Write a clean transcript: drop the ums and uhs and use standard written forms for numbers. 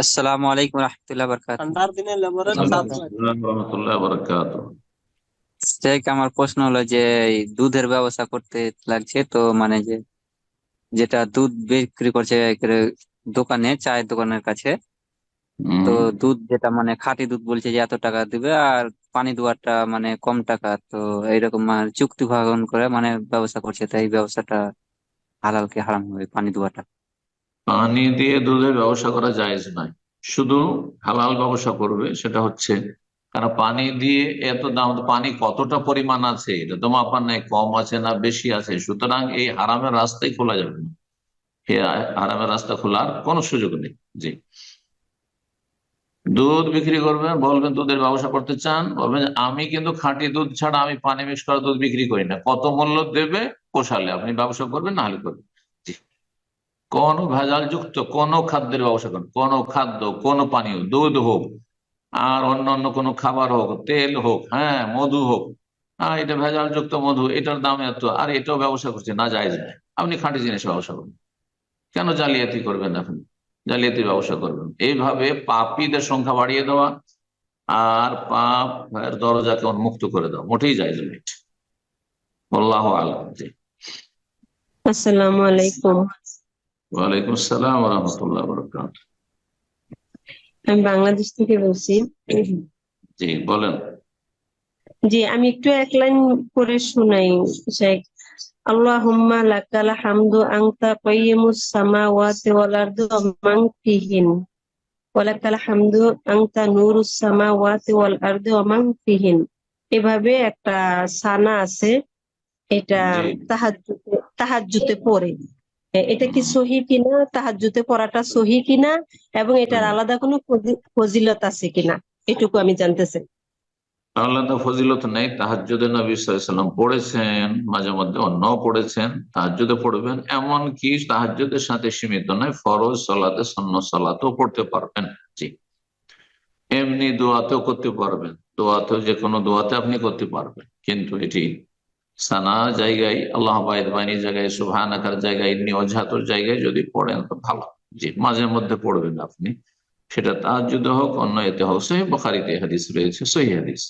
আসসালামু আলাইকুম রহমতুল্লাহ বরকাত। আসসালাম রহমতুল্লাহ বারাকাতুহু। শেখ, আমার প্রশ্ন হলো যে এই দুধের ব্যবসা করতে লাগছে তো, মানে যে যেটা দুধ বিক্রি করছে একেবারে দোকানে, চায়ের দোকানের কাছে। তো হুম। দুধ যেটা মানে খাঁটি দুধ বলছে যে এত টাকা দিবে, আর পানি দেওয়াটা মানে কম টাকা। তো এইরকম মানে চুক্তি ভাঙন করে মানে ব্যবসা করছে, তাই এই ব্যবসাটা হালাল কি হারাম হবে পানি দেওয়াটা? পানি দিয়ে দুধের ব্যবসা করা জায়েজ নয়। শুধু হালাল ব্যবসা করবে সেটা হচ্ছে, কারণ পানি দিয়ে এত দাম, তো পানি কতটা পরিমাণ আছে এটা তো মাপার নাই, কম আছে না বেশি আছে। সুতরাং এই হারামের রাস্তাই খোলা যাবে না, এই হারামের রাস্তা খোলার কোনো সুযোগ নেই। জি। দুধ বিক্রি করবেন, বলবেন দুধের ব্যবসা করতে চান, বলবেন যে আমি কিন্তু খাঁটি দুধ ছাড়া আমি পানি মিক্স করা দুধ বিক্রি করি না, কত মূল্য দেবে পোষালে আপনি ব্যবসা করবেন, না হলে করবেন। জি। কোন ভেজাল যুক্ত কোন খাদ্যের ব্যবসা করেন, কোন খাদ্য, কোন পানীয়, দুধ হোক আর অন্য অন্য কোনো খাবার হোক, তেল হোক, হ্যাঁ মধু হোক, এটা ভেজাল যুক্ত মধু, এটার দাম এত, আর এটাও ব্যবসা করছে না, জায়েজ নাই। আপনি খাঁটি জিনিস ব্যবসা করবেন, কেন জালিয়াতি করবেন? আপনি জালিয়াতি ব্যবসা করবেন, এইভাবে পাপীদের সংখ্যা বাড়িয়ে দেওয়া আর পাপ দরজাকে উন্মুক্ত করে দেওয়া মোটেই জায়েজ নয়। আল্লাহ আলম। জি। আসসালামু আলাইকুম। ওয়ালাইকুম আসসালাম রহমতুল্লাহ বরকাত। আমি বাংলাদেশ থেকে বলছি। জি বলেন। জি, আমি একটু এক লাইন করে শুনাই শেখ। আল্লাহুম্মা লাকাল হামদু আনতা কাইয়্যিমুস সামাওয়াতি ওয়াল আরদি ওয়া মান ফিহিন ওয়া লাকাল হামদু আনতা নূরুস সামাওয়াতি ওয়াল আরদি ওয়া মান ফিহিন। এভাবে একটা সানা আছে, এটা জি। তাহাজ্জুদে পড়ে। এটা কি সহি কিনা, তাহাজ্জুদে পড়াটা সহি কিনা, এবং এটার আলাদা কোনো ফজিলত আছে কিনা, এটুকু আমি জানতে চাই। আলাদা ফজিলত নেই। তাহাজ্জুদে নবী সাল্লাল্লাহু আলাইহি ওয়াসাল্লাম পড়েছেন, মাঝে মধ্যে অন্যও পড়েছেন, তাহাজ্জুদে পড়বেন। এমন কি তাহাজ্জুদের সাথে সীমিত নয়, ফরজ সালাতে সুন্নত সালাতেও পড়তে পারবেন। জি। এমনি দোয়াতেও করতে পারবেন, দোয়াতেও যে কোনো দোয়াতে আপনি করতে পারবেন, কিন্তু এটি সানা জায়গায়, আল্লাহ বাইদ বাণী জায়গায়, সুবহান আকার জায়গায়, ইন্নী ওয়াজহাতুর জায়গায় যদি পড়েন তো ভালো। জি, মাঝে মধ্যে পড়বেন আপনি, সেটা তাহাজ্জুদে হোক অন্য এতে হোক। সহিহ বুখারীতে হাদিস রয়েছে, সহিহ হাদিস।